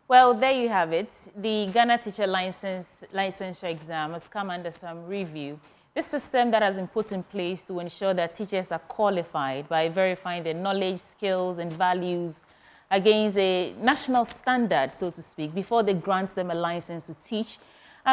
Well, there you have it. The Ghana Teacher Licensure exam has come under some review. This system that has been put in place to ensure that teachers are qualified by verifying their knowledge, skills, and values against a national standard, so to speak, before they grant them a license to teach.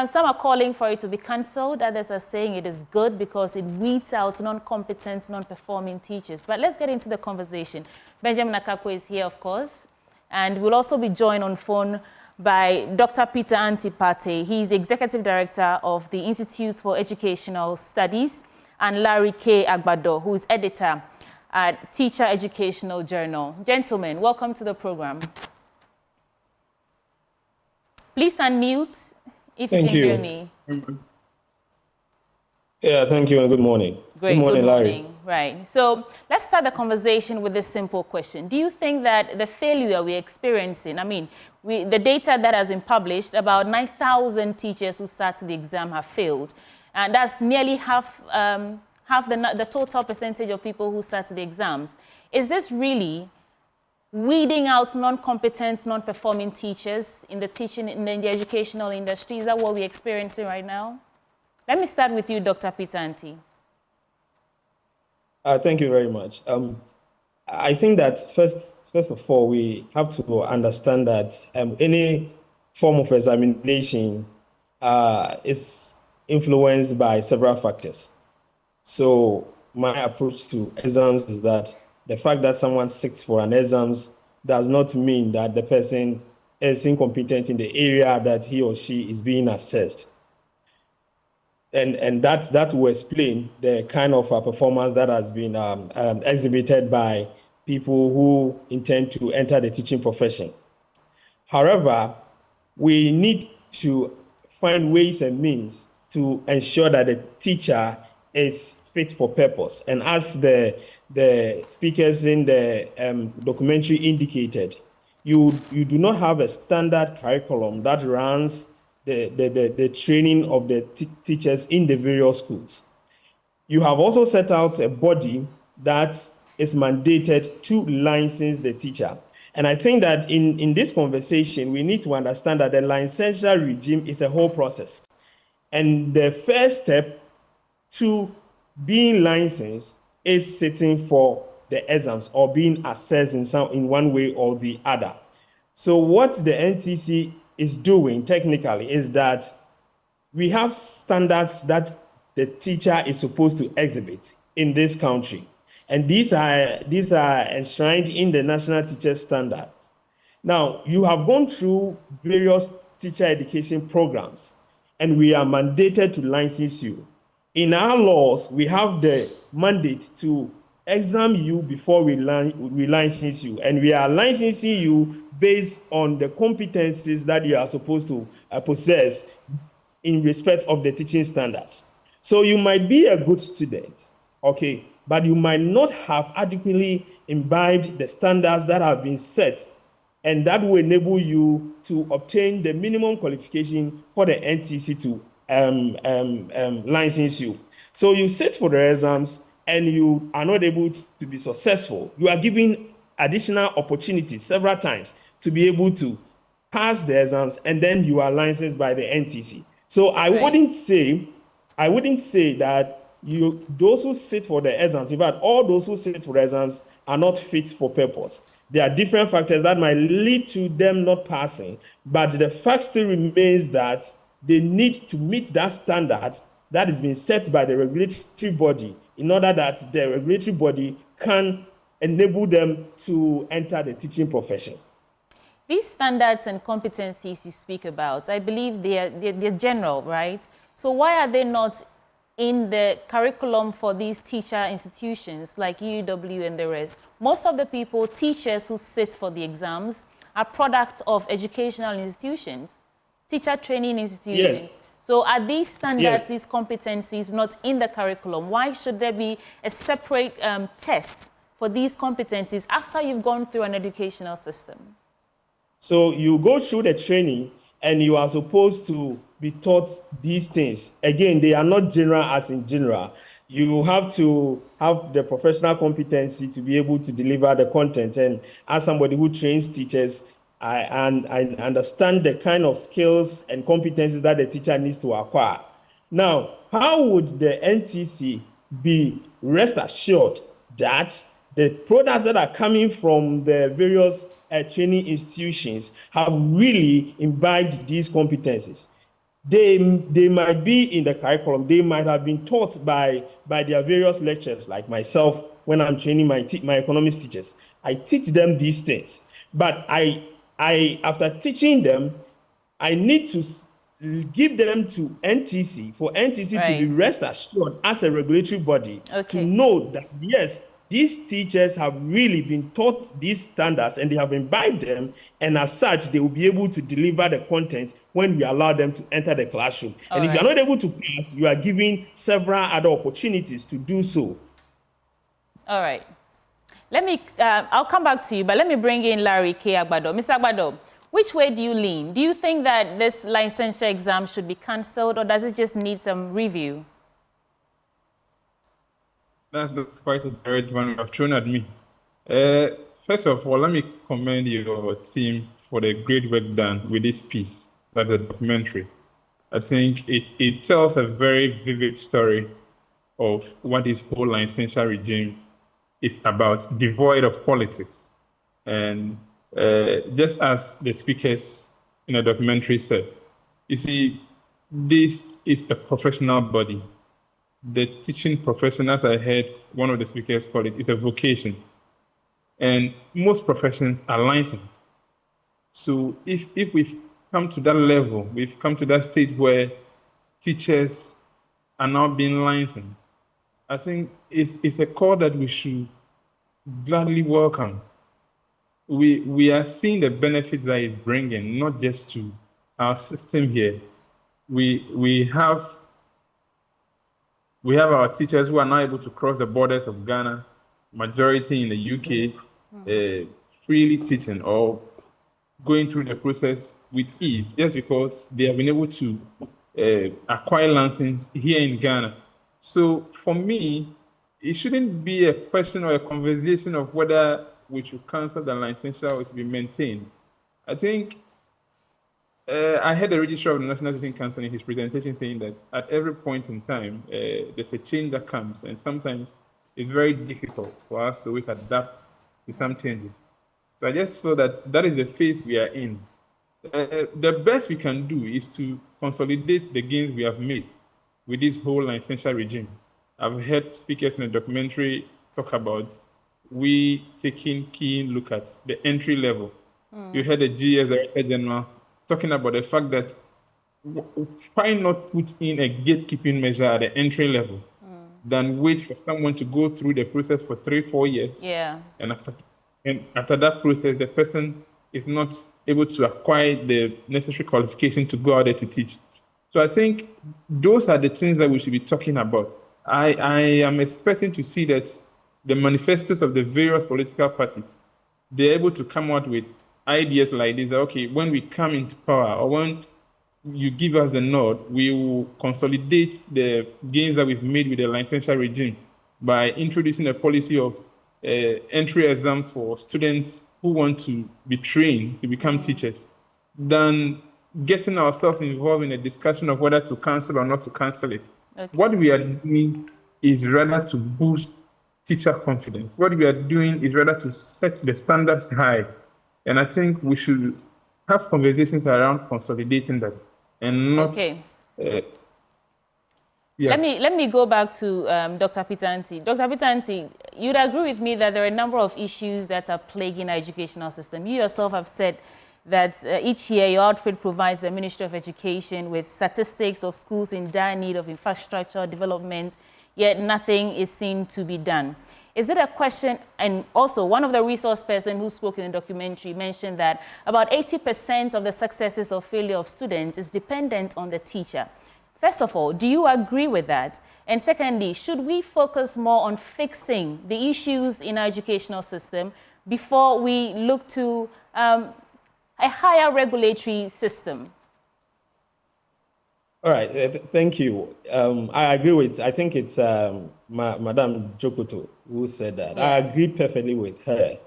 Some are calling for it to be cancelled. Others are saying it is good because it weeds out non-competent, non-performing teachers. But let's get into the conversation. Benjamin Akakwe is here, of course. And we'll also be joined on phone by Dr. Peter Antipate. He's the Executive Director of the Institute for Educational Studies, and Larry K. Agbado, who is editor at Teacher Educational Journal. Gentlemen, welcome to the program. Please unmute if you can hear me. Yeah, thank you and good morning. Great. Good morning, Larry. Larry. Right. So let's start the conversation with this simple question. Do you think that the failure we're experiencing, the data that has been published, about 9,000 teachers who sat the exam have failed, and that's nearly half the total percentage of people who sat the exams. Is this really weeding out non-competent, non-performing teachers in the educational industry? Is that what we're experiencing right now? Let me start with you, Dr. Peter Anti. Thank you very much. I think that first of all, we have to understand that any form of examination is influenced by several factors. So my approach to exams is that the fact that someone sits for an exam does not mean that the person is incompetent in the area that he or she is being assessed. And that will explain the kind of performance that has been exhibited by people who intend to enter the teaching profession. However, we need to find ways and means to ensure that the teacher is fit for purpose. And as the speakers in the documentary indicated, you do not have a standard curriculum that runs the training of the teachers in the various schools. You have also set out a body that is mandated to license the teacher. And I think that in this conversation, we need to understand that the licensure regime is a whole process. And the first step to being licensed is sitting for the exams or being assessed in one way or the other. So what the NTC is doing technically is that we have standards that the teacher is supposed to exhibit in this country. And these are enshrined in the National Teacher Standards. Now, you have gone through various teacher education programs, and we are mandated to license you. In our laws, we have the mandate to exam you before we license you, and we are licensing you based on the competencies that you are supposed to possess in respect of the teaching standards. So you might be a good student, okay, but you might not have adequately imbibed the standards that have been set, and that will enable you to obtain the minimum qualification for the NTC to license you. So you sit for the exams and you are not able to be successful. You are given additional opportunities several times to be able to pass the exams, and then you are licensed by the NTC. So I wouldn't say that those who sit for the exams, in fact, all those who sit for the exams are not fit for purpose. There are different factors that might lead to them not passing, but the fact still remains that they need to meet that standard that is being set by the regulatory body in order that the regulatory body can enable them to enter the teaching profession. These standards and competencies you speak about, I believe they're general, right? So why are they not in the curriculum for these teacher institutions like UW and the rest? Most of the teachers who sit for the exams, are products of educational institutions, teacher training institutions. Yeah. So are these standards, these competencies not in the curriculum? Why should there be a separate test for these competencies after you've gone through an educational system? So you go through the training and you are supposed to be taught these things. Again, they are not general as in general. You have to have the professional competency to be able to deliver the content. And as somebody who trains teachers, I understand the kind of skills and competencies that the teacher needs to acquire. Now, how would the NTC be rest assured that the products that are coming from the various training institutions have really imbibed these competencies? They might be in the curriculum. They might have been taught by their various lecturers, like myself. When I'm training my economics teachers, I teach them these things. But after teaching them, I need to give them to NTC for NTC to be rest assured as a regulatory body to know that yes, these teachers have really been taught these standards and they have imbibed them, and as such, they will be able to deliver the content when we allow them to enter the classroom. And if you're not able to pass, you are given several other opportunities to do so. All right. Let me, I'll come back to you, but let me bring in Larry K. Agbado. Mr. Agbado, which way do you lean? Do you think that this licensure exam should be cancelled, or does it just need some review? That's quite a direct one you have thrown at me. First of all, let me commend your team for the great work done with this piece, that the documentary. I think it tells a very vivid story of what this whole licensure regime is about, devoid of politics. And just as the speakers in the documentary said, you see, this is a professional body. The teaching profession, as I heard one of the speakers call it, is a vocation. And most professions are licensed. So if we've come to that level, we've come to that stage where teachers are now being licensed, I think it's a call that we should gladly welcome. We are seeing the benefits that it's bringing, not just to our system here. We have our teachers who are now able to cross the borders of Ghana, majority in the UK, freely teaching or going through the process with ease, just because they have been able to acquire license here in Ghana. So for me, it shouldn't be a question or a conversation of whether we should cancel the licensure or it should be maintained. I think I heard the Registrar of the National Teaching Council in his presentation saying that at every point in time, there's a change that comes, and sometimes it's very difficult for us to always adapt to some changes. So I just feel that that is the phase we are in. The best we can do is to consolidate the gains we have made with this whole licensure regime. I've heard speakers in the documentary talk about we taking keen look at the entry level. You heard the GS Director General talking about the fact that why not put in a gatekeeping measure at the entry level than wait for someone to go through the process for 3-4 years. Yeah. And after that process, the person is not able to acquire the necessary qualification to go out there to teach. So I think those are the things that we should be talking about. I am expecting to see that the manifestos of the various political parties, they're able to come out with ideas like this, that, okay, when we come into power or when you give us the nod, we will consolidate the gains that we've made with the licensure regime by introducing a policy of entry exams for students who want to be trained to become teachers, than getting ourselves involved in a discussion of whether to cancel or not to cancel it. Okay. What we are doing is rather to boost teacher confidence. What we are doing is rather to set the standards high. And I think we should have conversations around consolidating that and not... Okay. Yeah. Let me go back to Dr. Pitanti. Dr. Pitanti, you'd agree with me that there are a number of issues that are plaguing our educational system. You yourself have said that each year your outfit provides the Ministry of Education with statistics of schools in dire need of infrastructure development, yet nothing is seen to be done. Is it a question, and also one of the resource persons who spoke in the documentary mentioned that about 80% of the successes or failure of students is dependent on the teacher. First of all, do you agree with that? And secondly, should we focus more on fixing the issues in our educational system before we look to a higher regulatory system? All right, thank you. I agree with, I think it's Madam Jokoto who said that. Yeah. I agree perfectly with her.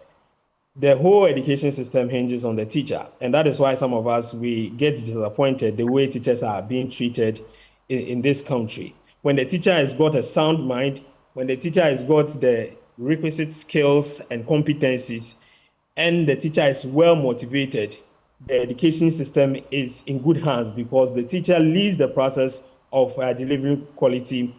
the whole education system hinges on the teacher. And that is why some of us, we get disappointed the way teachers are being treated in this country. When the teacher has got a sound mind, when the teacher has got the requisite skills and competencies, and the teacher is well motivated, the education system is in good hands because the teacher leads the process of delivering quality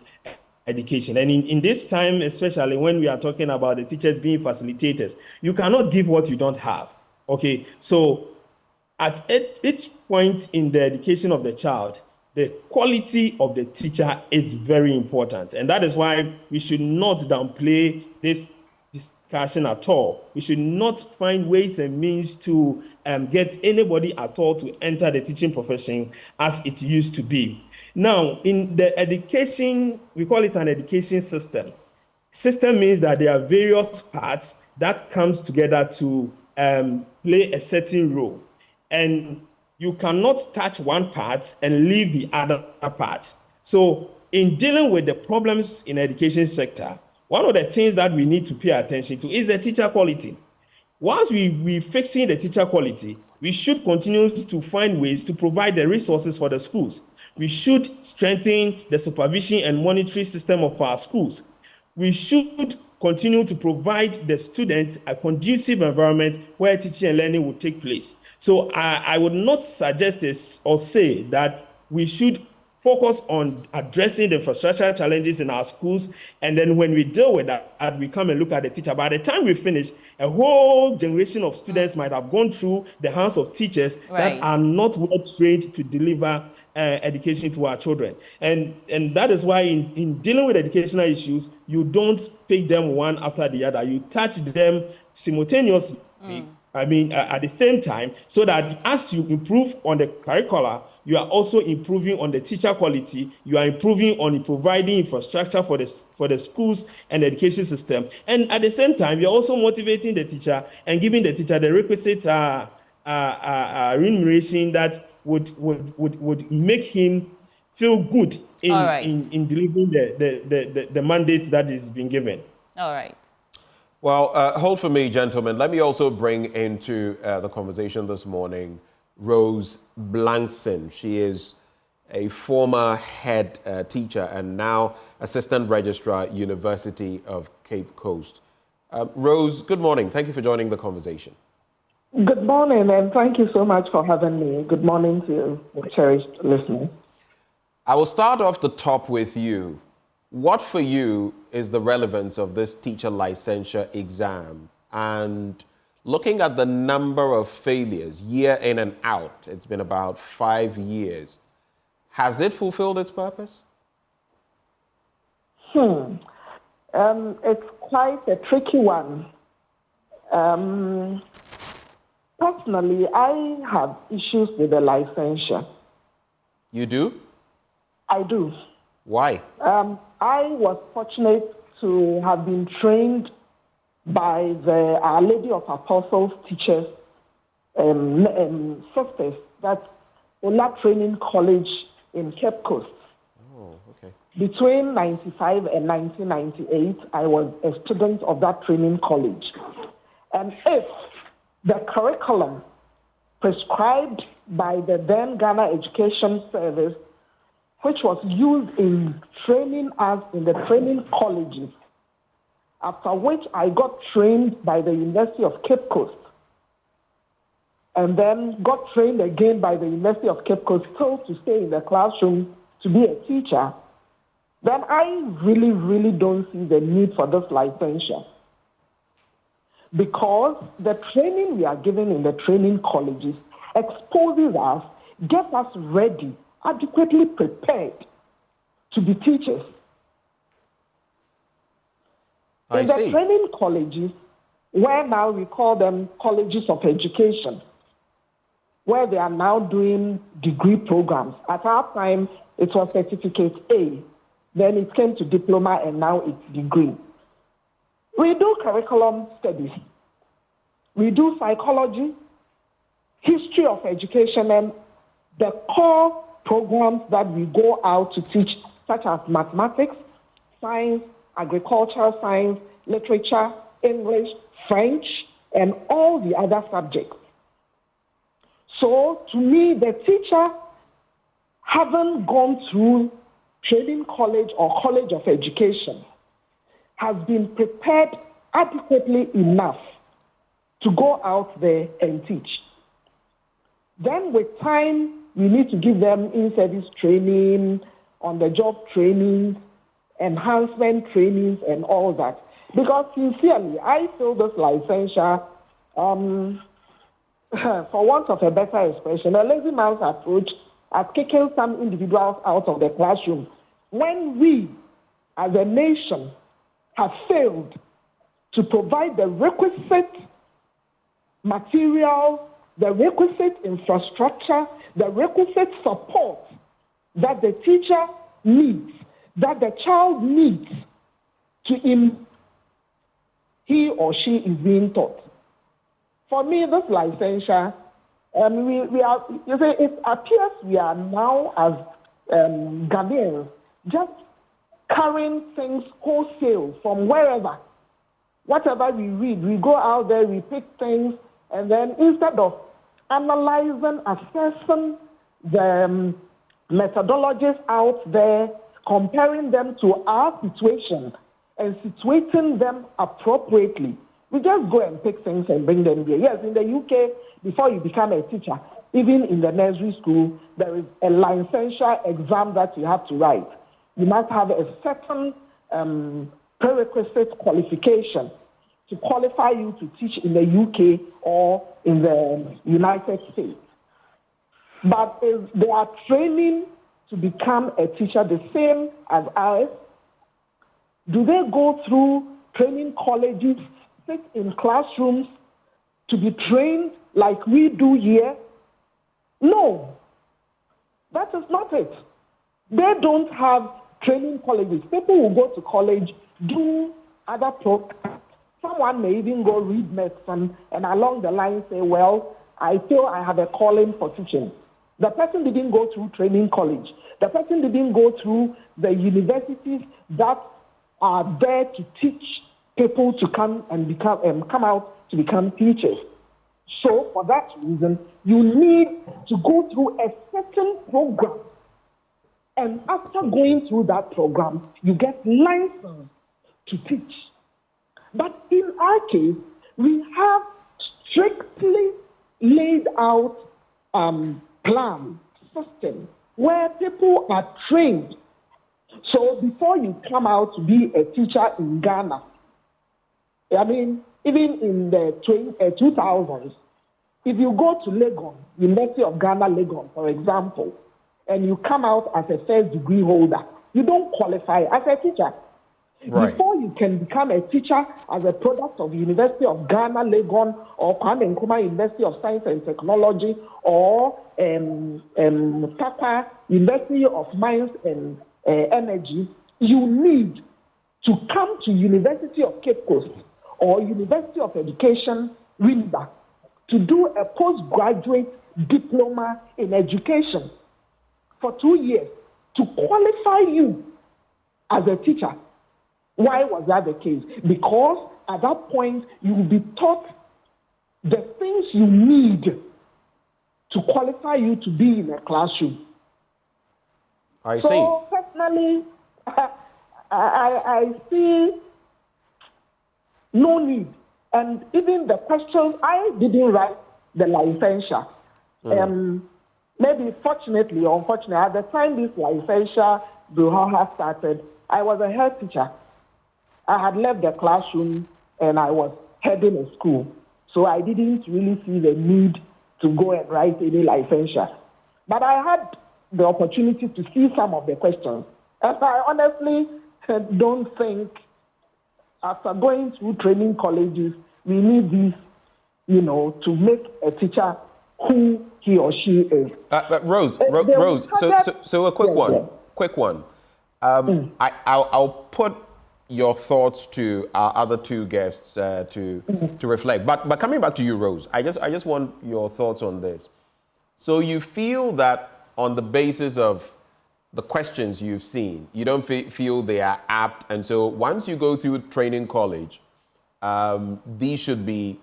education. And in this time, especially when we are talking about the teachers being facilitators, you cannot give what you don't have. Okay, so at each point in the education of the child, the quality of the teacher is very important. And that is why we should not downplay this discussion at all. We should not find ways and means to get anybody at all to enter the teaching profession as it used to be. Now, in the education, we call it an education system. System means that there are various parts that comes together to play a certain role. And you cannot touch one part and leave the other part. So in dealing with the problems in the education sector, one of the things that we need to pay attention to is the teacher quality. Once we fixing the teacher quality, we should continue to find ways to provide the resources for the schools. We should strengthen the supervision and monitoring system of our schools. We should continue to provide the students a conducive environment where teaching and learning will take place. So I would not suggest this or say that we should focus on addressing the infrastructural challenges in our schools, and then when we deal with that, we come and look at the teacher. By the time we finish, a whole generation of students might have gone through the hands of teachers that are not well trained to deliver education to our children. And that is why in dealing with educational issues, you don't pick them one after the other. You touch them simultaneously. At the same time, so that as you improve on the curricula, you are also improving on the teacher quality. You are improving on providing infrastructure for the schools and the education system. And at the same time, you're also motivating the teacher and giving the teacher the requisite remuneration that would make him feel good in delivering the mandate that is being given. All right. Well, hold for me, gentlemen. Let me also bring into the conversation this morning Rose Blankson. She is a former head teacher and now assistant registrar, University of Cape Coast. Rose, good morning. Thank you for joining the conversation. Good morning, and thank you so much for having me. Good morning to the cherished listeners. I will start off the top with you. What for you is the relevance of this teacher licensure exam? And looking at the number of failures year in and out, it's been about 5 years. Has it fulfilled its purpose? It's quite a tricky one. Personally, I have issues with the licensure. You do? I do. Why? I was fortunate to have been trained by the Our Lady of Apostles teachers, sisters, that's Ola Training College in Cape Coast. Oh, okay. Between 1995 and 1998, I was a student of that training college. And if the curriculum prescribed by the then Ghana Education Service, which was used in training us in the training colleges, after which I got trained by the University of Cape Coast, and then got trained again by the University of Cape Coast still to stay in the classroom to be a teacher, then I really, really don't see the need for this licensure. Because the training we are given in the training colleges exposes us, gets us ready, adequately prepared to be teachers. In the training colleges, where now we call them colleges of education, where they are now doing degree programs. At our time, it was certificate A. Then it came to diploma, and now it's degree. We do curriculum studies. We do psychology, history of education, and the core programs that we go out to teach, such as mathematics, science, agricultural science, literature, English, French, and all the other subjects. So to me, the teacher having gone through training college or college of education has been prepared adequately enough to go out there and teach. Then with time, we need to give them in-service training, on-the-job training, enhancement trainings, and all that. Because sincerely, I feel this licensure, for want of a better expression, a lazy man's approach at kicking some individuals out of the classroom when we, as a nation, have failed to provide the requisite material, the requisite infrastructure, the requisite support that the teacher needs, that the child needs to he or she is being taught. For me, this licensure, we are, you see, it appears we are now as Ghanaians just carrying things wholesale from wherever. Whatever we read, we go out there, we pick things, and then instead of analyzing, assessing the methodologies out there, comparing them to our situation and situating them appropriately, we just go and pick things and bring them here. Yes, in the UK, before you become a teacher, even in the nursery school, there is a licensure exam that you have to write. You must have a certain prerequisite qualification to qualify you to teach in the UK or in the United States. But if they are training to become a teacher the same as ours, do they go through training colleges, sit in classrooms to be trained like we do here? No, that is not it. They don't have training colleges. People will go to college, do other programs. Someone may even go read medicine and along the line say, well, I feel I have a calling for teaching. The person didn't go through training college. The person didn't go through the universities that are there to teach people to come and come out to become teachers. So for that reason, you need to go through a certain program. And after going through that program, you get licensed to teach. But in our case, we have strictly laid out plan, system, where people are trained. So before you come out to be a teacher in Ghana, I mean, even in the 2000s, if you go to Legon, University of Ghana, Legon, for example, and you come out as a first degree holder, you don't qualify as a teacher. Right. Before you can become a teacher as a product of University of Ghana, Legon, or Kwame Nkrumah University of Science and Technology, or Tapa University of Mines and Energy, you need to come to University of Cape Coast or University of Education, Wimba, to do a postgraduate diploma in education for 2 years to qualify you as a teacher. Why was that the case? Because at that point, you will be taught the things you need to qualify you to be in a classroom. I see. So personally, I see no need. And even the questions, I didn't write the licensure. Maybe fortunately or unfortunately, at the time this licensure brouhaha started, I was a head teacher. I had left the classroom and I was heading a school. So I didn't really see the need to go and write any licensure. But I had the opportunity to see some of the questions. And I honestly don't think, after going through training colleges, we need this, to make a teacher who he or she is. Rose, so a quick one. I'll put your thoughts to our other two guests to reflect. But coming back to you, Rose, I just want your thoughts on this. So you feel that on the basis of the questions you've seen, you don't feel they are apt, and so once you go through training college, these should be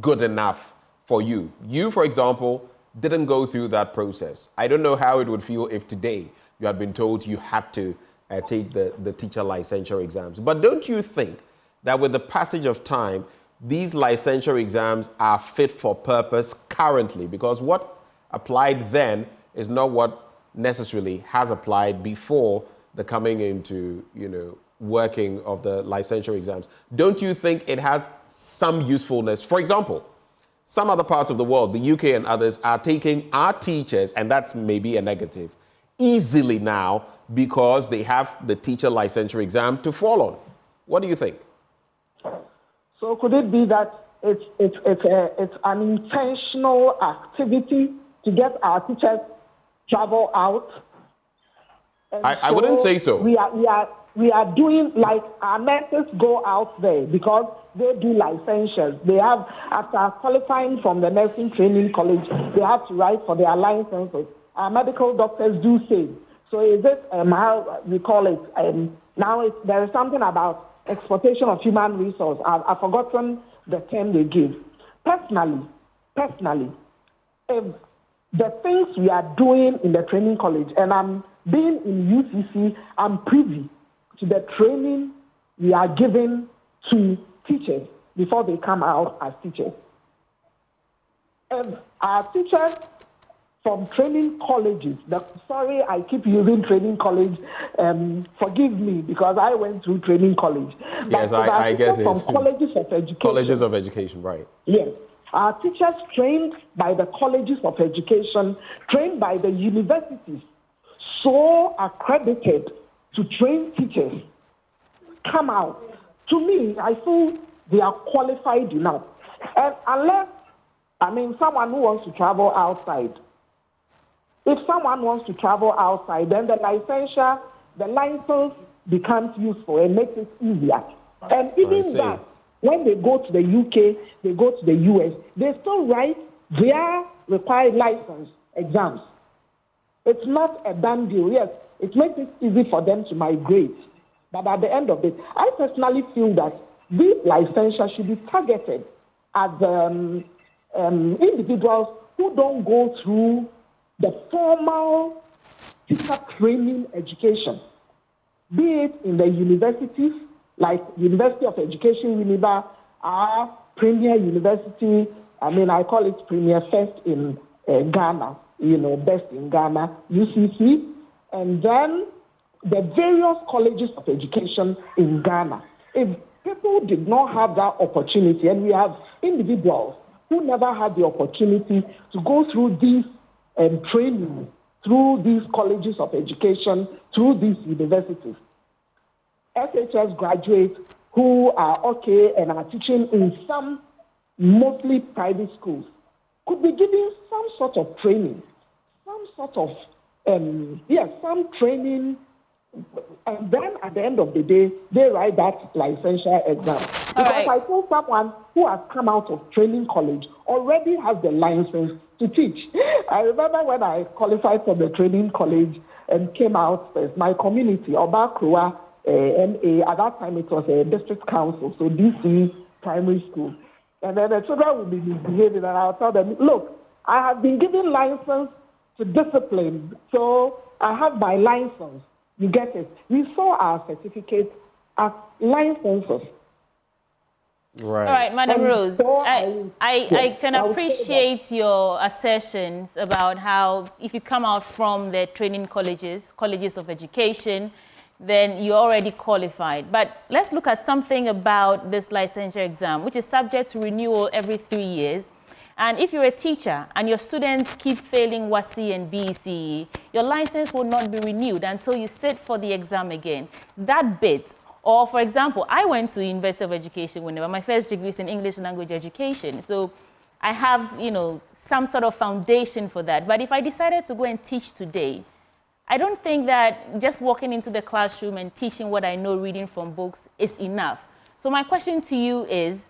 good enough for you? You, for example, didn't go through that process. I don't know how it would feel if today you had been told you had to take the teacher licensure exams. But don't you think that with the passage of time, these licensure exams are fit for purpose currently? Because what applied then is not what necessarily has applied before the coming into, working of the licensure exams. Don't you think it has some usefulness? For example, some other parts of the world, the UK and others, are taking our teachers, and that's maybe a negative, easily now because they have the teacher licensure exam to fall on. What do you think? So could it be that it's an intentional activity to get our teachers travel out? I wouldn't say so. We are doing, like, our nurses go out there because they do licensures. They have, after qualifying from the nursing training college, they have to write for their licenses. Our medical doctors do same. So is it, how we call it, now there is something about exploitation of human resource. I've forgotten the term they give. Personally, if the things we are doing in the training college, and I'm being in UCC, I'm privy to the training we are giving to teachers before they come out as teachers. And our teachers from training colleges, sorry, I keep using training college, forgive me, because I went through training college. Yes, I guess from it's colleges of education. Colleges of education, right. Yes. Our teachers trained by the colleges of education, trained by the universities, so accredited to train teachers, come out. To me, I feel they are qualified enough. And unless, someone who wants to travel outside, if someone wants to travel outside, then the license becomes useful and makes it easier. And even that, when they go to the UK, they go to the US, they still write their required license exams. It's not a done deal. Yes, it makes it easy for them to migrate. But at the end of it, I personally feel that these licensures should be targeted at individuals who don't go through the formal teacher training education, be it in the universities, like University of Education, UNIVA, our premier university, I call it premier first in Ghana, best in Ghana, UCC, and then the various colleges of education in Ghana. If people did not have that opportunity, and we have individuals who never had the opportunity to go through these training, through these colleges of education, through these universities, SHS graduates who are okay and are teaching in some mostly private schools could be given some sort of training, some training, and then at the end of the day, they write that licensure exam. Because I think someone who has come out of training college already has the license to teach. I remember when I qualified for the training college and came out first, my community, Obakroa, MA, at that time it was a district council, so DC primary school. And then the children would be misbehaving, and I'll tell them, look, I have been given license to discipline, so I have my license. You get it? We saw our certificate as licenses. Right. All right, Madam Rose, so I can appreciate your assertions about how if you come out from the training colleges of education, then you're already qualified. But let's look at something about this licensure exam, which is subject to renewal every 3 years. And if you're a teacher and your students keep failing WASSCE and BECE, your license will not be renewed until you sit for the exam again. That bit, or for example, I went to University of Education whenever my first degree is in English language education. So I have, some sort of foundation for that. But if I decided to go and teach today, I don't think that just walking into the classroom and teaching what I know reading from books is enough. So my question to you is,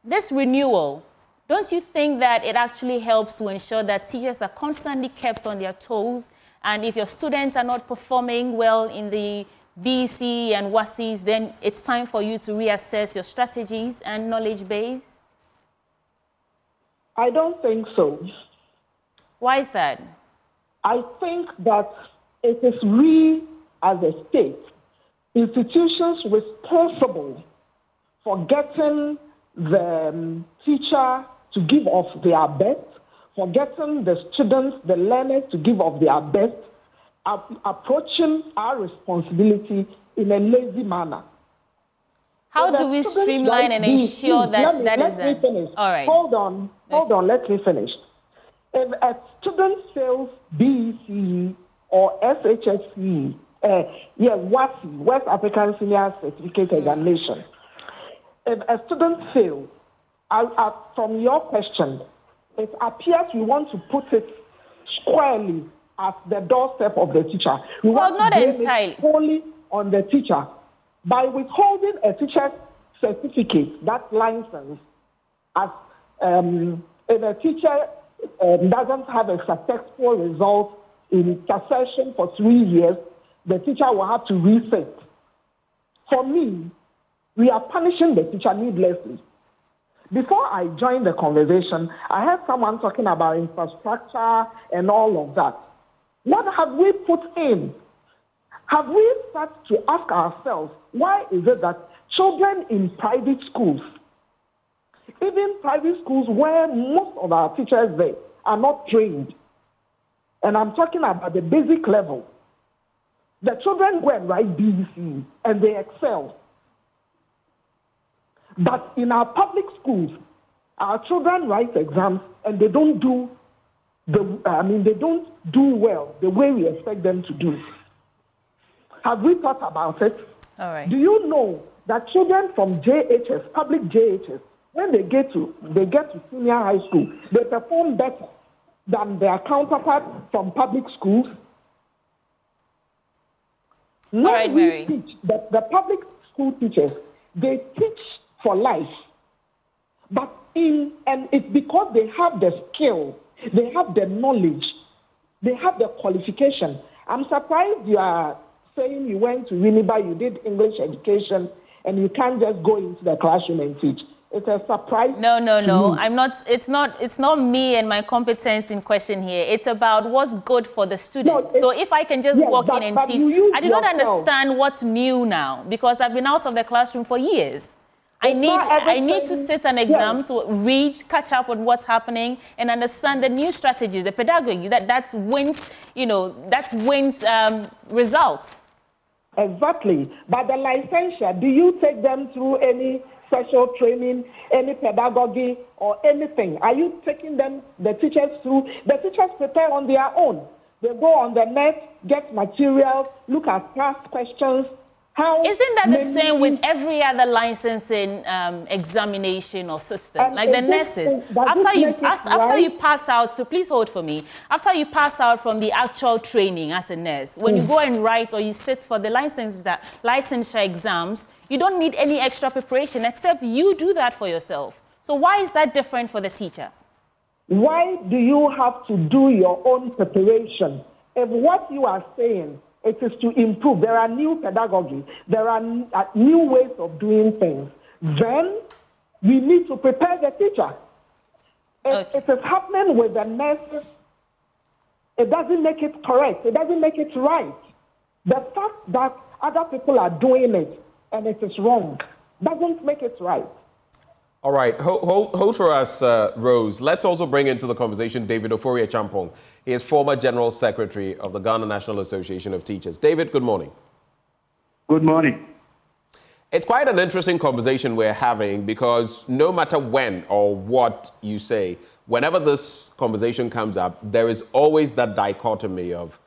this renewal, don't you think that it actually helps to ensure that teachers are constantly kept on their toes? And if your students are not performing well in the BECE and WASSCEs, then it's time for you to reassess your strategies and knowledge base? I don't think so. Why is that? I think that it is we as a state, institutions responsible for getting the teacher to give of their best, for getting the students, the learners to give of their best, approaching our responsibility in a lazy manner. How do we streamline and ensure that that is done? Let me finish. All right. Hold on, let me finish. If a student fails BECE or SHSE, WASI, West African Senior Certificate Examination, if a student fails, from your question, it appears we want to put it squarely at the doorstep of the teacher. We want not to blame entirely. it wholly on the teacher. By withholding a teacher's certificate, that license, as if a teacher doesn't have a successful result in succession for 3 years, the teacher will have to resit. For me, we are punishing the teacher needlessly. Before I joined the conversation, I heard someone talking about infrastructure and all of that. What have we put in? Have we started to ask ourselves, why is it that children in private schools, even private schools where most of our teachers there are not trained, and I'm talking about the basic level, the children go and write BEC and they excel. But in our public schools, our children write exams and they don't do they don't do well the way we expect them to do. Have we thought about it? All right. Do you know that children from JHS, public JHS, when they get to senior high school, they perform better than their counterparts from public schools? All right, Mary. The public school teachers, they teach for life. But it's because they have the skill, they have the knowledge, they have the qualification. I'm surprised you are saying you went to Winneba, you did English education, and you can't just go into the classroom and teach. It's a surprise. No. I'm not. It's not me and my competence in question here. It's about what's good for the student. So if I can just walk in and teach, I do not understand what's new now because I've been out of the classroom for years. I need to sit an exam to read, catch up on what's happening, and understand the new strategies, the pedagogy that wins. That wins results. Exactly. But the licensure, do you take them through any special training, any pedagogy, or anything? Are you taking the teachers through? The teachers prepare on their own. They go on the net, get materials, look at past questions. Isn't that the same with every other licensing examination or system? Like the nurses, after you pass out, so please hold for me, after you pass out from the actual training as a nurse, when you go and write or you sit for the licensure exams, you don't need any extra preparation except you do that for yourself. So why is that different for the teacher? Why do you have to do your own preparation? If what you are saying, it is to improve. There are new pedagogy. There are new ways of doing things. Then we need to prepare the teacher. If it is happening with the nurses, it doesn't make it correct. It doesn't make it right. The fact that other people are doing it and it is wrong doesn't make it right. All right, hold for us, Rose. Let's also bring into the conversation David Ofori-Achampong. He is former General Secretary of the Ghana National Association of Teachers. David, good morning. Good morning. It's quite an interesting conversation we're having because no matter when or what you say, whenever this conversation comes up, there is always that dichotomy of,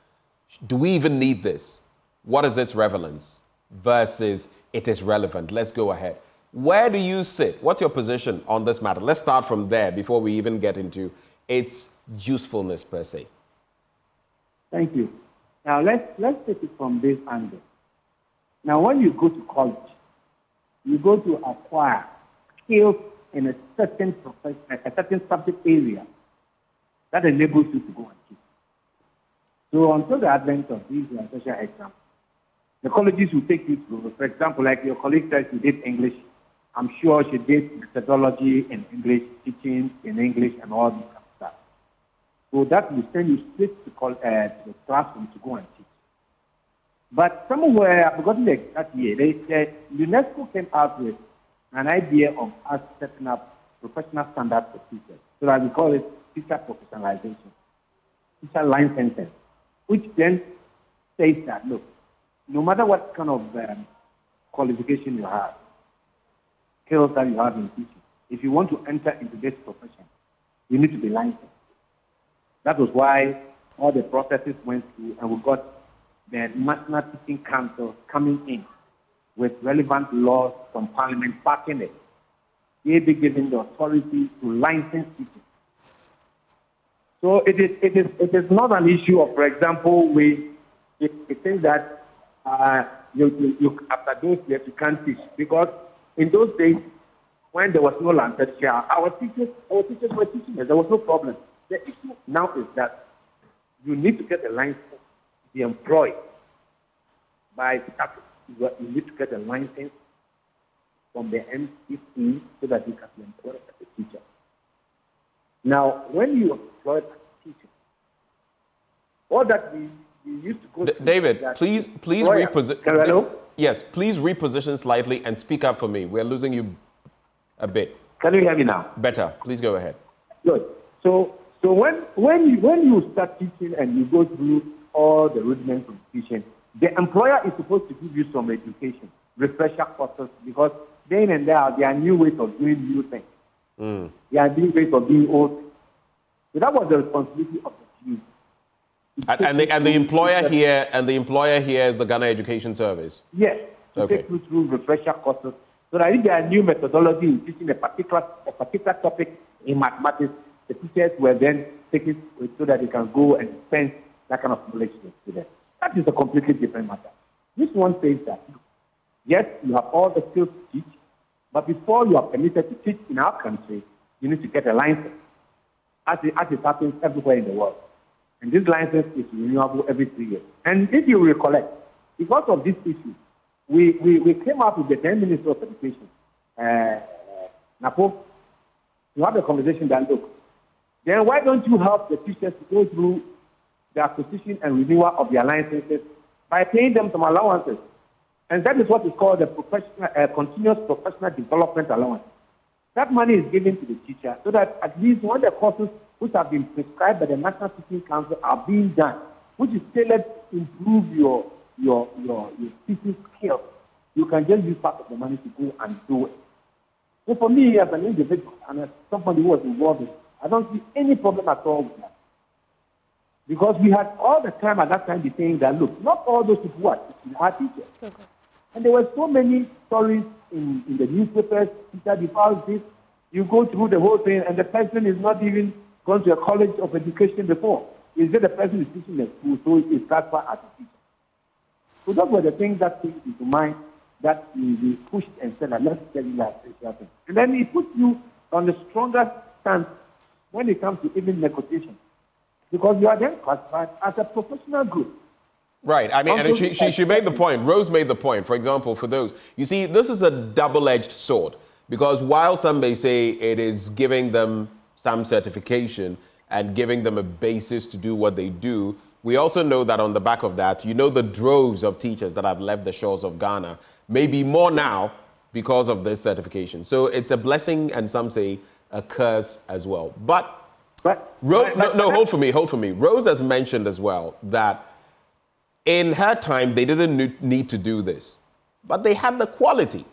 do we even need this? What is its relevance? Versus, it is relevant. Let's go ahead. Where do you sit? What's your position on this matter? Let's start from there before we even get into its usefulness per se. Thank you. Now let's take it from this angle. Now, when you go to college, you go to acquire skills in a certain profession, a certain subject area that enables you to go and teach. So until the advent of these special exams, the colleges will take you through. For example, like your colleague said, you did English I'm sure she did methodology in English, teaching in English, and all this kind of stuff. So that will send you straight to the classroom to go and teach. But somewhere, I've forgotten the exact year, they said UNESCO came out with an idea of us setting up professional standards for teachers. So that we call it teacher professionalization, teacher licensing, which then says that, look, no matter what kind of qualification you have, skills that you have in teaching, if you want to enter into this profession, you need to be licensed. That was why all the processes went through, and we got the National Teaching Council coming in with relevant laws from Parliament backing it. They be given the authority to license teaching. So it is not an issue of, for example, we think that you after those years you can't teach, because in those days when there was no licensure, our teachers were teaching us. There was no problem. The issue now is that you need to get a license to be employed by statute. You need to get a license from the MCC so that you can be employed as a teacher. Now, when you are employed as a teacher, all that we used to go to... David, please reposition... Hello? Yes, please reposition slightly and speak up for me. We're losing you a bit. Can you hear me now? Better. Please go ahead. Good. So when you start teaching and you go through all the rudiments of teaching, the employer is supposed to give you some education, refresher courses, because then and there are new ways of doing new things. There are new ways of doing old things. So that was the responsibility of the team. And the employer here is the Ghana Education Service. Yes, to take you through refresher courses, so that if there are new methodology in teaching a particular topic in mathematics, the teachers will then take it so that they can go and spend that kind of knowledge to students. That is a completely different matter. This one says that, yes, you have all the skills to teach, but before you are permitted to teach in our country, you need to get a license, as it happens everywhere in the world. And this license is renewable every 3 years. And if you recollect, because of this issue, we came up with the 10 Minister of Education, Napo, to have a conversation that, look, then why don't you help the teachers to go through the acquisition and renewal of their licenses by paying them some allowances? And that is what is called the continuous professional development allowance. That money is given to the teacher so that at least when the courses which have been prescribed by the National Teaching Council are being done, which is tailored to improve your teaching skills, you can just use part of the money to go and do it. So for me, as an individual and as somebody who was involved in it, I don't see any problem at all with that. Because we had all the time at that time be saying that, look, not all those people who are teaching are teachers. Okay. And there were so many stories in the newspapers, teacher defiles this. You go through the whole thing, and the person is not even gone to a college of education before. It's just the person is teaching in school, so it's transferred as a teacher. So those were the things that came into mind that we pushed and said, let's tell you that. And then it puts you on the stronger stance when it comes to even negotiation, because you are then classified as a professional group. Right. I mean, and she made the point. Rose made the point. For example, for those, you see, this is a double-edged sword, because while some may say it is giving them some certification and giving them a basis to do what they do, we also know that on the back of that, you know, the droves of teachers that have left the shores of Ghana, maybe more now because of this certification. So it's a blessing, and some say a curse as well. But hold for me. Rose has mentioned as well that in her time, they didn't need to do this, but they had the quality.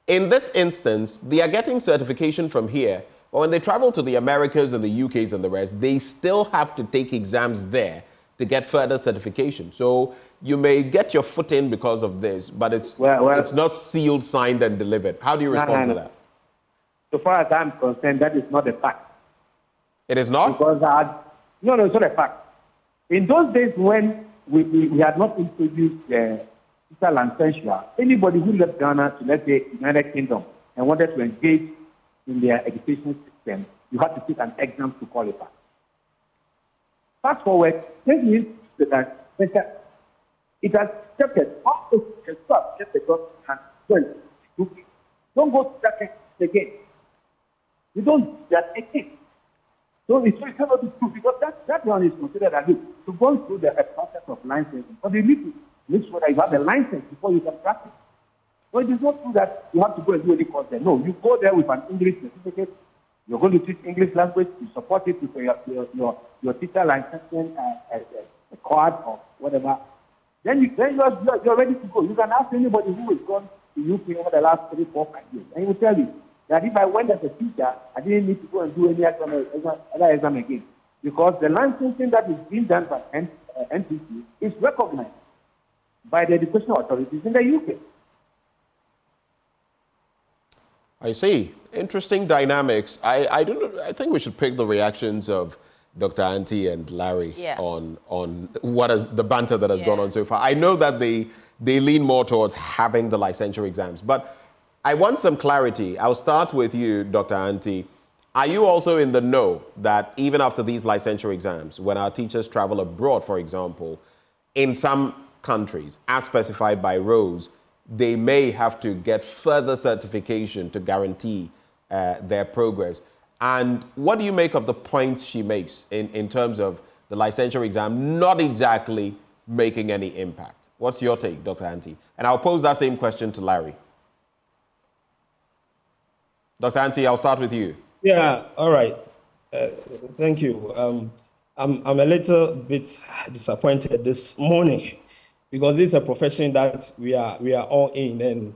In this instance, they are getting certification from here, but when they travel to the Americas and the UKs and the rest, they still have to take exams there to get further certification. So you may get your foot in because of this, but it's not sealed, signed, and delivered. How do you respond to that? So far as I'm concerned, that is not a fact. It is not? Because no, it's not a fact. In those days when we had not introduced the teacher licensure, anybody who left Ghana to, let's say, United Kingdom and wanted to engage in their education system, you had to take an exam to qualify. Fast forward, 10 years later, it has shifted. Just the government has Don't go to that extent again. You don't do that again. So it's cannot be true because that one is considered as good. To go through the process of licensing, but you need to make sure that you have a license before you can practice. So it is not true that you have to go and do any course there. No, you go there with an English certificate. You're going to teach English language. You support it with your teacher licensing a card or whatever. Then you're ready to go. You can ask anybody who has gone to UK over the last 3, 4, 5 years, and he will tell you that if I went as a teacher, I didn't need to go and do any other exam again, because the licensing that is being done by NTC is recognized by the educational authorities in the UK. I see. Interesting dynamics. I don't know. I think we should pick the reactions of Dr. Auntie and Larry on what is the banter that has gone on so far. I know that they lean more towards having the licensure exams, but I want some clarity. I'll start with you, Dr. Auntie. Are you also in the know that even after these licensure exams, when our teachers travel abroad, for example, in some countries, as specified by Rose, they may have to get further certification to guarantee their progress? And what do you make of the points she makes in terms of the licensure exam not exactly making any impact? What's your take, Dr. Auntie? And I'll pose that same question to Larry. Dr. Auntie, I'll start with you. Yeah, all right. Thank you. I'm a little bit disappointed this morning because this is a profession that we are all in, and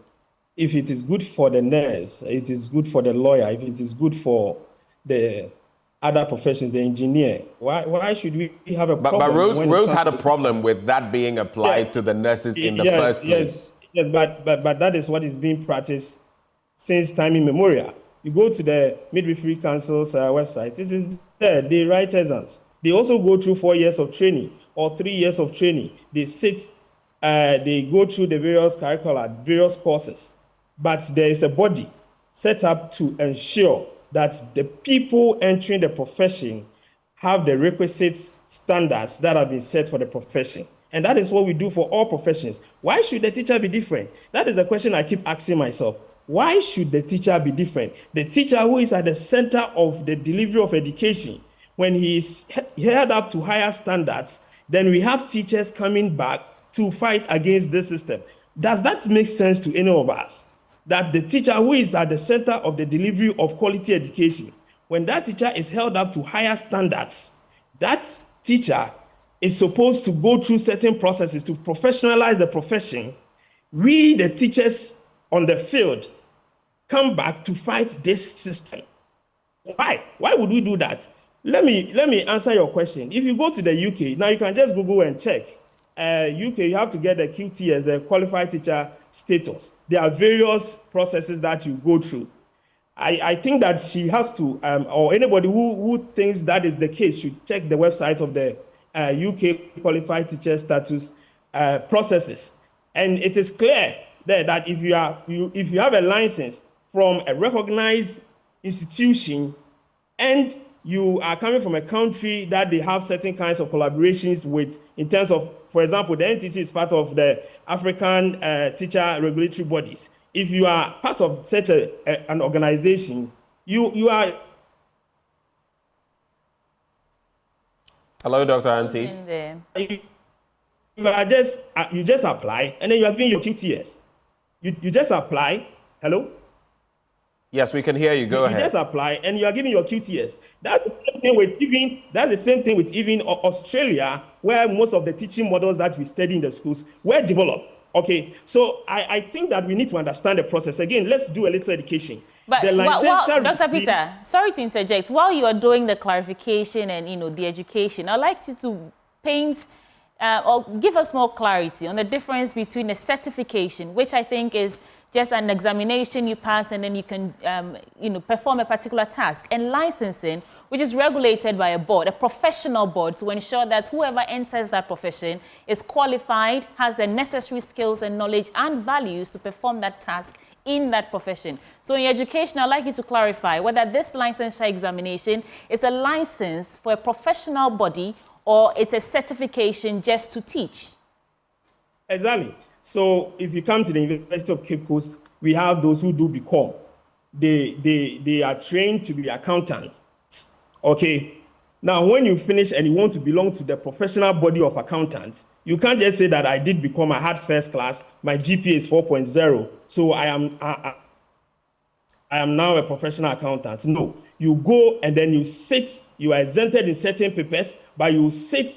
if it is good for the nurse, it is good for the lawyer, if it is good for the other professions, the engineer, why should we have a problem? But Rose had a problem with that being applied to the nurses in the first place. Yes, but that is what is being practiced since time immemorial. You go to the Midwifery Council's website, this is there, they write exams. They also go through 4 years of training or 3 years of training. They they go through the various curricula, various courses. But there is a body set up to ensure that the people entering the profession have the requisite standards that have been set for the profession. And that is what we do for all professions. Why should the teacher be different? That is the question I keep asking myself. Why should the teacher be different? The teacher who is at the center of the delivery of education, when he is held up to higher standards, then we have teachers coming back to fight against this system. Does that make sense to any of us? That the teacher who is at the center of the delivery of quality education, when that teacher is held up to higher standards, that teacher is supposed to go through certain processes to professionalize the profession. We, the teachers on the field, come back to fight this system. Why? Why would we do that? Let me answer your question. If you go to the UK, now you can just Google and check. UK, you have to get the QTS, the Qualified Teacher Status. There are various processes that you go through. I think that she has to, or anybody who thinks that is the case, should check the website of the UK Qualified Teacher Status processes. And it is clear there that if you have a license from a recognized institution and you are coming from a country that they have certain kinds of collaborations with, in terms of, for example, the NTC is part of the African teacher regulatory bodies. If you are part of such an organization, you are. Hello, Dr. Auntie. You just apply, and then you are giving your QTS. You just apply. Hello? Yes, we can hear you. Go ahead. You just apply, and you are giving your QTS. That's the same thing with even Australia, where most of the teaching models that we study in the schools were developed. Okay, so I think that we need to understand the process. Again, let's do a little education. But Dr. Peter, sorry to interject. While you are doing the clarification and the education, I'd like you to paint or give us more clarity on the difference between a certification, which I think is just an examination you pass and then you can perform a particular task, and licensing, which is regulated by a board, a professional board, to ensure that whoever enters that profession is qualified, has the necessary skills and knowledge and values to perform that task in that profession. So in education, I'd like you to clarify whether this licensure examination is a license for a professional body or it's a certification just to teach. Exactly. So if you come to the University of Cape Coast, we have those who do become. They are trained to be accountants. Okay. Now, when you finish and you want to belong to the professional body of accountants, you can't just say that I did become, I had first class, my GPA is 4.0, so I am now a professional accountant. No, you go and then you sit, you are exempted in certain papers, but you sit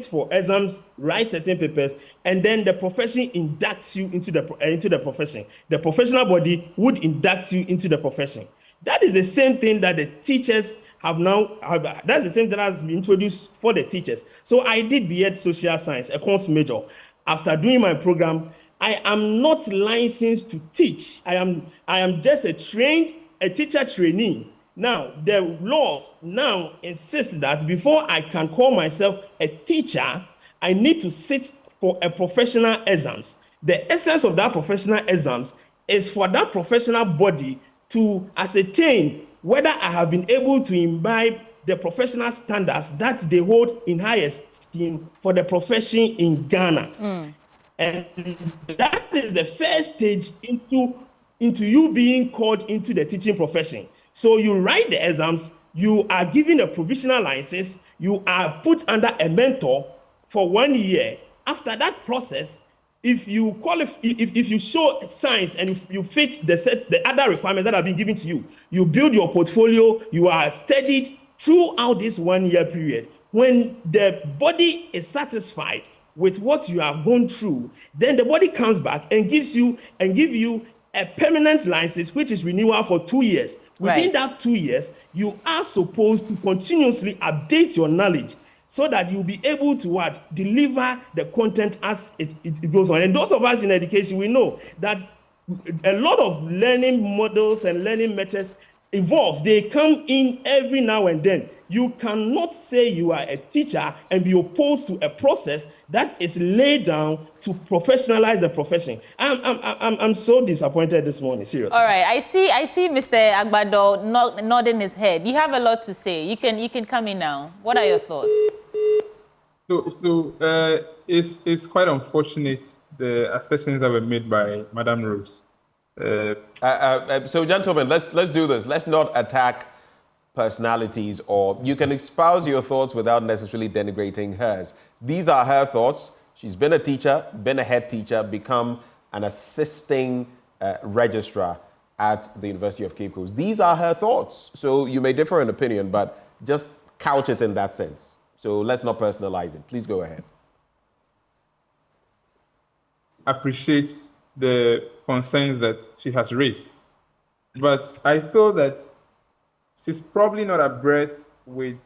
for exams, write certain papers, and then the profession inducts you into the profession. The professional body would induct you into the profession. That is the same thing that the teachers that's the same thing that has been introduced for the teachers. So I did BEd Social Science, a course major. After doing my program, I am not licensed to teach. I am just a teacher trainee. Now, the laws now insist that before I can call myself a teacher, I need to sit for a professional exams. The essence of that professional exams is for that professional body to ascertain whether I have been able to imbibe the professional standards that they hold in high esteem for the profession in Ghana. And that is the first stage into you being called into the teaching profession. So you write the exams, you are given a provisional license, you are put under a mentor for 1 year. After that process, if you qualify, if you show signs and if you fit the other requirements that have been given to you, you build your portfolio, you are studied throughout this 1 year period. When the body is satisfied with what you have gone through, then the body comes back and give you a permanent license, which is renewal for 2 years. Within that 2 years, you are supposed to continuously update your knowledge so that you'll be able to deliver the content as it goes on. And those of us in education, we know that a lot of learning models and learning methods evolves. They come in every now and then. You cannot say you are a teacher and be opposed to a process that is laid down to professionalize the profession. I'm so disappointed this morning, seriously. All right, I see Mr. Agbado nodding his head. You have a lot to say. You can come in now. What are your thoughts? It's quite unfortunate the assertions that were made by Madam Rose. So, gentlemen, let's do this. Let's not attack personalities, or you can espouse your thoughts without necessarily denigrating hers. These are her thoughts. She's been a teacher, been a head teacher, become an assisting registrar at the University of Cape Coast. These are her thoughts. So you may differ in opinion, but just couch it in that sense. So let's not personalize it. Please go ahead. Appreciates the concerns that she has raised. But I feel that she's probably not abreast with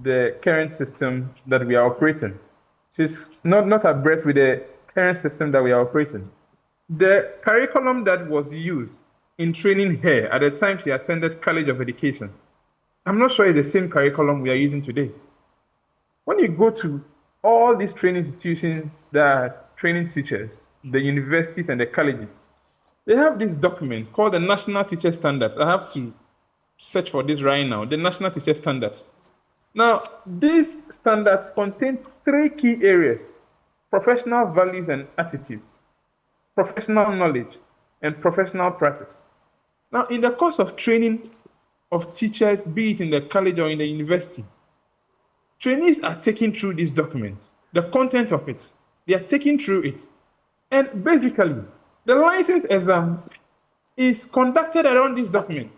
the current system that we are operating. She's not abreast with the current system that we are operating. The curriculum that was used in training her at the time she attended College of Education, I'm not sure it's the same curriculum we are using today. When you go to all these training institutions that are training teachers, the universities and the colleges, they have this document called the National Teacher Standards. I have to search for this right now, the National Teacher Standards. Now, these standards contain 3 key areas: professional values and attitudes, professional knowledge, and professional practice. Now, in the course of training of teachers, be it in the college or in the university, trainees are taken through these documents, the content of it. They are taken through it. And basically, the license exams is conducted around this document.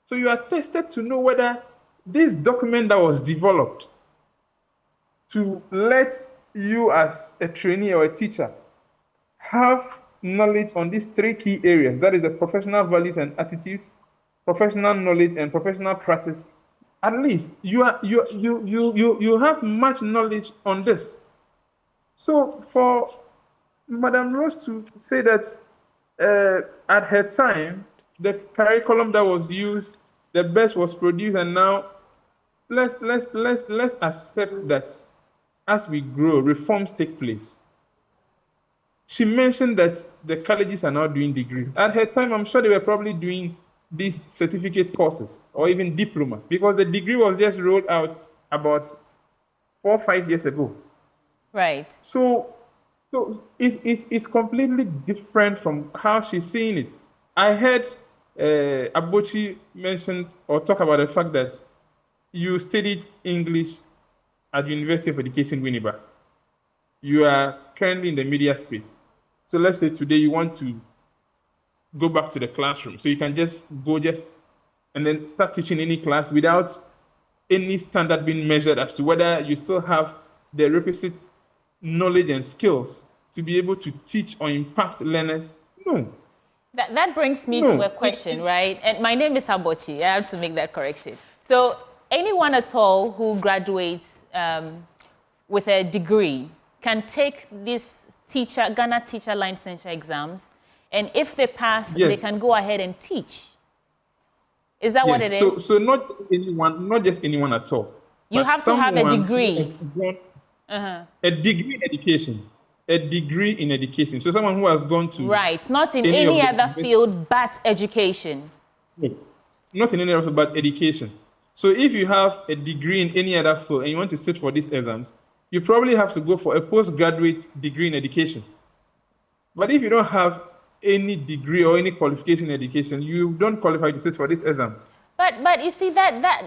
So you are tested to know whether this document that was developed to let you as a trainee or a teacher have knowledge on these 3 key areas. That is the professional values and attitudes, professional knowledge, and professional practice. At least you have much knowledge on this. So for Madam Rose to say that at her time, the curriculum that was used, the best was produced, and now let's accept that as we grow, reforms take place. She mentioned that the colleges are now doing degrees. At her time, I'm sure they were probably doing these certificate courses or even diploma, because the degree was just rolled out about 4 or 5 years ago. Right. So it's completely different from how she's seeing it. I heard Abochi mentioned or talk about the fact that you studied English at the University of Education, Winneba. You are currently in the media space. So let's say today you want to go back to the classroom. So you can just go and then start teaching any class without any standard being measured as to whether you still have the requisite knowledge and skills to be able to teach or impact learners. No. That brings me to a question, right? And my name is Abochi. I have to make that correction. So anyone at all who graduates with a degree can take this Ghana teacher licensure exams, and if they pass, yes, they can go ahead and teach. Is that what it is? So not anyone, not just anyone at all. You have to have a degree. A degree in education. A degree in education. So someone who has gone to... Right, not in any other field but education. No, not in any other field but education. So if you have a degree in any other field and you want to sit for these exams, you probably have to go for a postgraduate degree in education. But if you don't have any degree or any qualification in education, you don't qualify to sit for these exams. But you see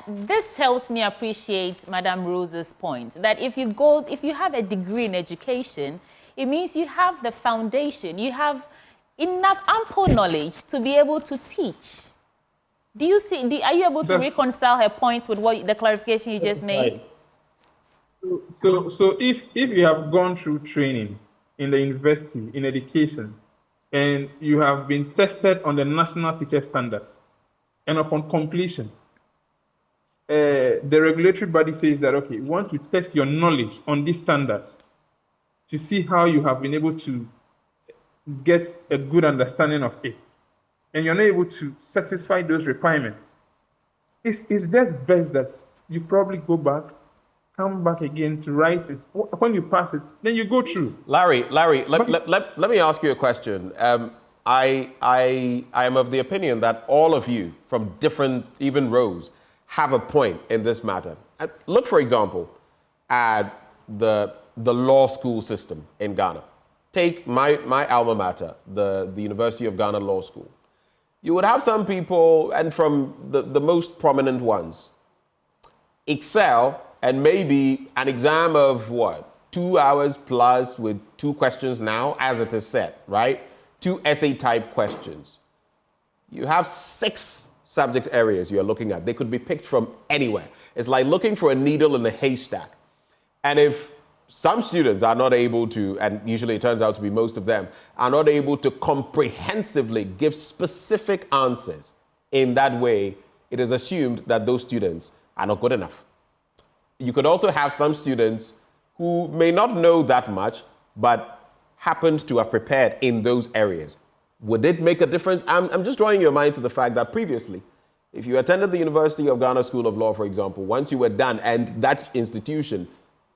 this helps me appreciate Madam Rose's point that if you have a degree in education, it means you have the foundation, you have enough ample knowledge to be able to teach. Are you able to reconcile her point with the clarification you just made? So if you have gone through training in the university, in education, and you have been tested on the national teacher standards, and upon completion, the regulatory body says that, okay, we want to test your knowledge on these standards to see how you have been able to get a good understanding of it, and you're not able to satisfy those requirements. It's just best that you probably come back again to write it. When you pass it, then you go through. Larry, let me ask you a question. I am of the opinion that all of you from different, even rows, have a point in this matter. Look, for example, at the law school system in Ghana. Take my alma mater, the University of Ghana Law School. You would have some people, and from the most prominent ones, excel, and maybe an exam of 2 hours plus with 2 questions now, as it is set, right? 2 essay type questions. You have 6 subject areas you're looking at. They could be picked from anywhere. It's like looking for a needle in a haystack. And if some students are not able to, and usually it turns out to be most of them, are not able to comprehensively give specific answers in that way, it is assumed that those students are not good enough. You could also have some students who may not know that much, but happened to have prepared in those areas. Would it make a difference? I'm just drawing your mind to the fact that previously, if you attended the University of Ghana School of Law, for example, once you were done and that institution,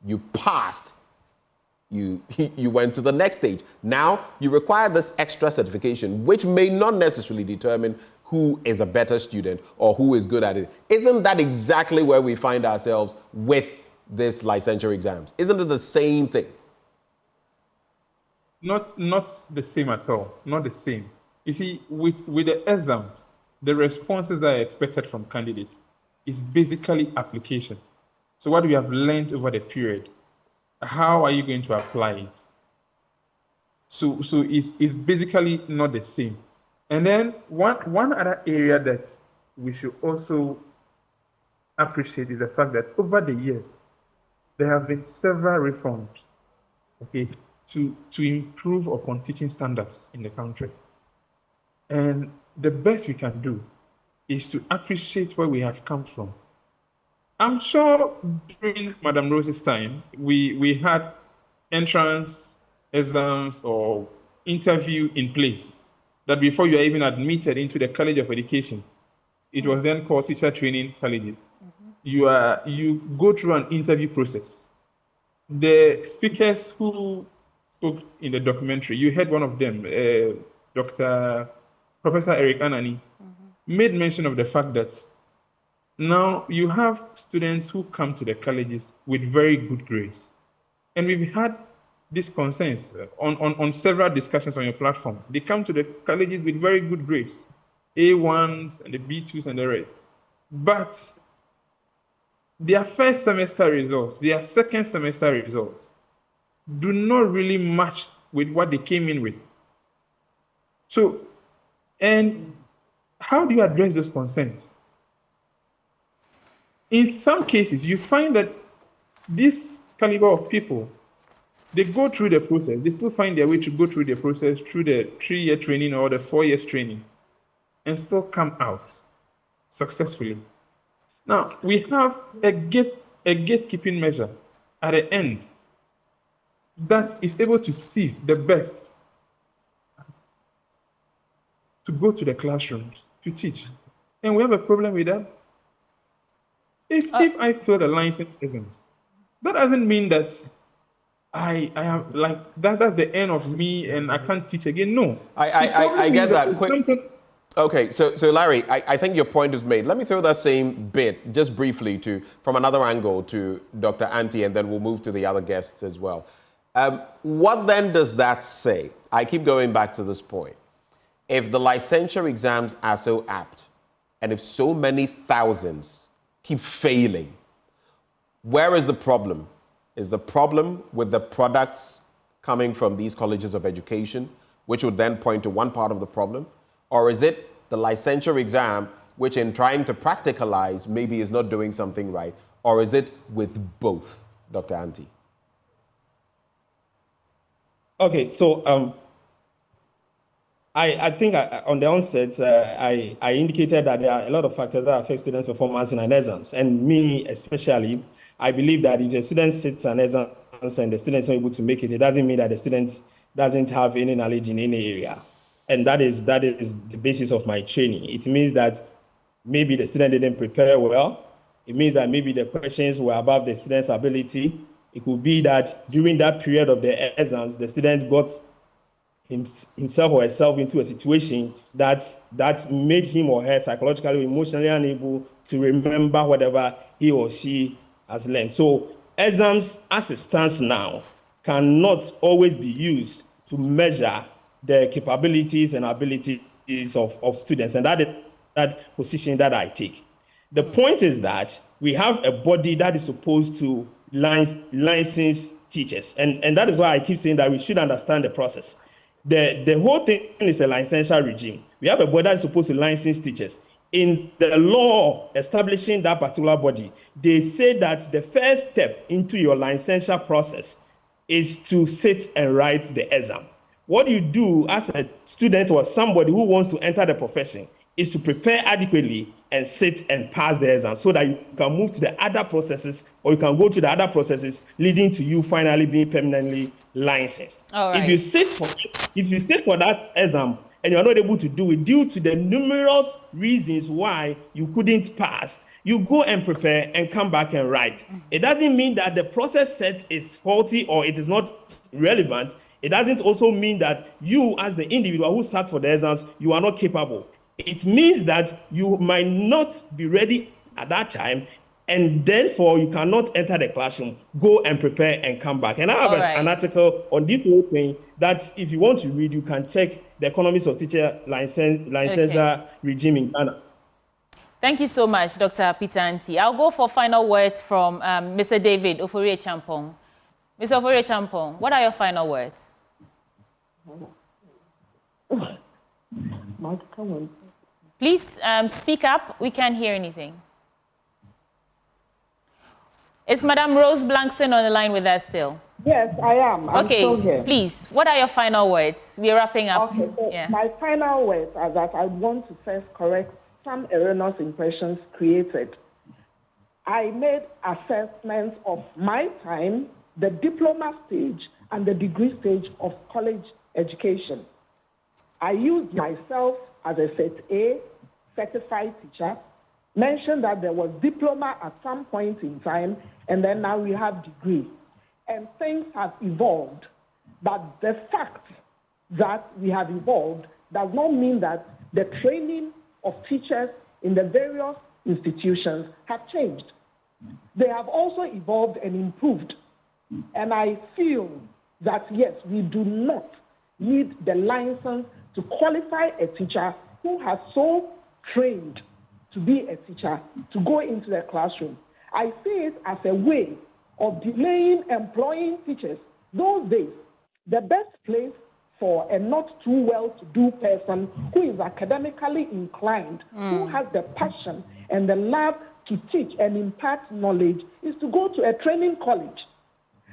you passed, you went to the next stage. Now, you require this extra certification, which may not necessarily determine who is a better student or who is good at it. Isn't that exactly where we find ourselves with this licensure exams? Isn't it the same thing? Not the same at all. Not the same. You see, with the exams, the responses that are expected from candidates is basically application. So what we have learned over the period, how are you going to apply it? So it's basically not the same. And then one other area that we should also appreciate is the fact that over the years, there have been several reforms, okay, to improve upon teaching standards in the country. And the best we can do is to appreciate where we have come from. I'm sure during Madam Rose's time, we had entrance exams or interview in place that before you are even admitted into the College of Education, it was then called teacher training colleges. Mm-hmm. You go through an interview process. The speakers who spoke in the documentary, you heard one of them, Professor Eric Anani, made mention of the fact that now you have students who come to the colleges with very good grades. And we've had these concerns on several discussions on your platform. They come to the colleges with very good grades, A1s and the B2s and the rest. But their first semester results, their second semester results, do not really match with what they came in with. So, and how do you address those concerns? In some cases, you find that this caliber of people, they go through the process. They still find their way to go through the process through the 3-year training or the 4 years training and still come out successfully. Now, we have a gatekeeping measure at the end that is able to see the best to go to the classrooms to teach. And we have a problem with that. If I fail the license exams, that doesn't mean that I am like that's the end of me and I can't teach again. No. I get that. Okay, so Larry, I think your point is made. Let me throw that same bit just briefly from another angle to Dr. Anti, and then we'll move to the other guests as well. What then does that say? I keep going back to this point. If the licensure exams are so apt, and if so many thousands keep failing, where is the problem? Is the problem with the products coming from these colleges of education, which would then point to one part of the problem? Or is it the licensure exam, which in trying to practicalize maybe is not doing something right? Or is it with both, Dr. Anti? Okay, so I think on the onset, I indicated that there are a lot of factors that affect students' performance in an exams. And me especially, I believe that if the student sits an exam and the student is not able to make it, it doesn't mean that the student doesn't have any knowledge in any area. And that is the basis of my training. It means that maybe the student didn't prepare well. It means that maybe the questions were above the student's ability. It could be that during that period of the exams, the student got himself or herself into a situation that made him or her psychologically or emotionally unable to remember whatever he or she has learned. So exams, as it stands now, cannot always be used to measure the capabilities and abilities of students, and that is that position that I take. The point is that we have a body that is supposed to license teachers, and that is why I keep saying that we should understand the process. The whole thing is a licensure regime. We have a body that is supposed to license teachers. In the law establishing that particular body, they say that the first step into your licensure process is to sit and write the exam. What you do as a student or somebody who wants to enter the profession is to prepare adequately and sit and pass the exam so that you can move to the other processes, or you can go to the other processes leading to you finally being permanently licensed. All right. If you sit for that exam and you're not able to do it due to the numerous reasons why you couldn't pass, you go and prepare and come back and write. It doesn't mean that the process set is faulty or it is not relevant. It doesn't also mean that you, as the individual who sat for the exams, you are not capable. It means that you might not be ready at that time, and therefore you cannot enter the classroom, go and prepare and come back. And I have an article on this whole thing that if you want to read, you can check the Economics of Teacher Licensure Regime in Ghana. Thank you so much, Dr. Peter Anti. I'll go for final words from Mr. David Ofori-Champong. Mr. Ofori-Champong, what are your final words? Please speak up. We can't hear anything. Is Madam Rose Blankson on the line with us still? Yes, I am. I'm still here. Please, what are your final words? We're wrapping up. Okay, so my final words are that I want to first correct some erroneous impressions created. I made assessments of my time, the diploma stage, and the degree stage of college education. I used myself as a Set A certified teacher, mentioned that there was diploma at some point in time, and then now we have degree. And things have evolved. But the fact that we have evolved does not mean that the training of teachers in the various institutions have changed. They have also evolved and improved. And I feel that, yes, we do not need the license to qualify a teacher who has so trained to be a teacher to go into the classroom. I see it as a way of delaying employing teachers. Those days, the best place for a not too well-to-do person who is academically inclined, who has the passion and the love to teach and impart knowledge, is to go to a training college.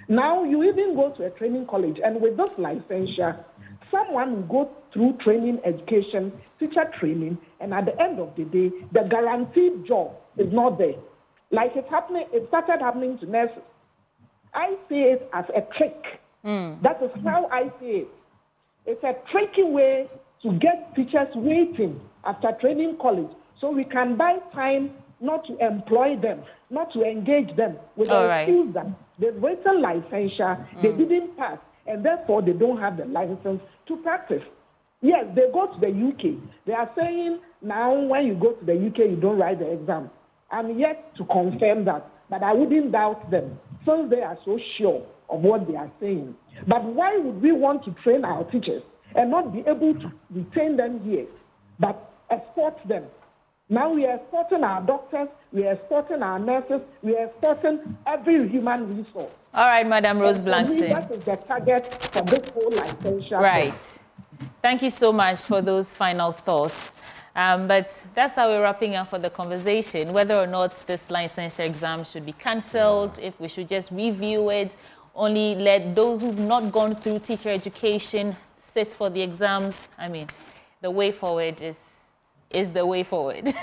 Now you even go to a training college, and with this licensure, someone will go through training, education, teacher training, and at the end of the day, the guaranteed job is not there. Like it started happening to nurses. I see it as a trick. That is how I see it. It's a tricky way to get teachers waiting after training college so we can buy time not to employ them, not to engage them with the excuse that they've written licensure, they didn't pass, and therefore they don't have the license to practice. Yes, they go to the UK. They are saying now when you go to the UK, you don't write the exam. I'm yet to confirm that, but I wouldn't doubt them since they are so sure of what they are saying. But why would we want to train our teachers and not be able to retain them here, but export them? Now we are exporting our doctors, we are exporting our nurses, we are exporting every human resource. All right, Madam Rose Blankson. That is the target for this whole licensure. Right. Thank you so much for those final thoughts. But that's how we're wrapping up for the conversation, whether or not this licensure exam should be cancelled, if we should just review it, only let those who've not gone through teacher education sit for the exams. I mean, the way forward is the way forward.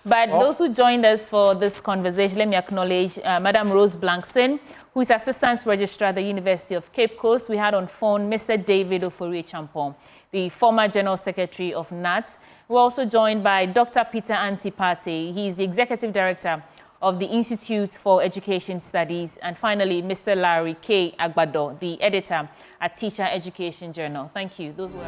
But those who joined us for this conversation, let me acknowledge Madam Rose Blankson, who is Assistant Registrar at the University of Cape Coast. We had on phone Mr. David Ofori-Champong, the former General Secretary of NAT. We're also joined by Dr. Peter Antipati. He's the Executive Director of the Institute for Education Studies. And finally, Mr. Larry K. Agbado, the editor at Teacher Education Journal. Thank you. Those were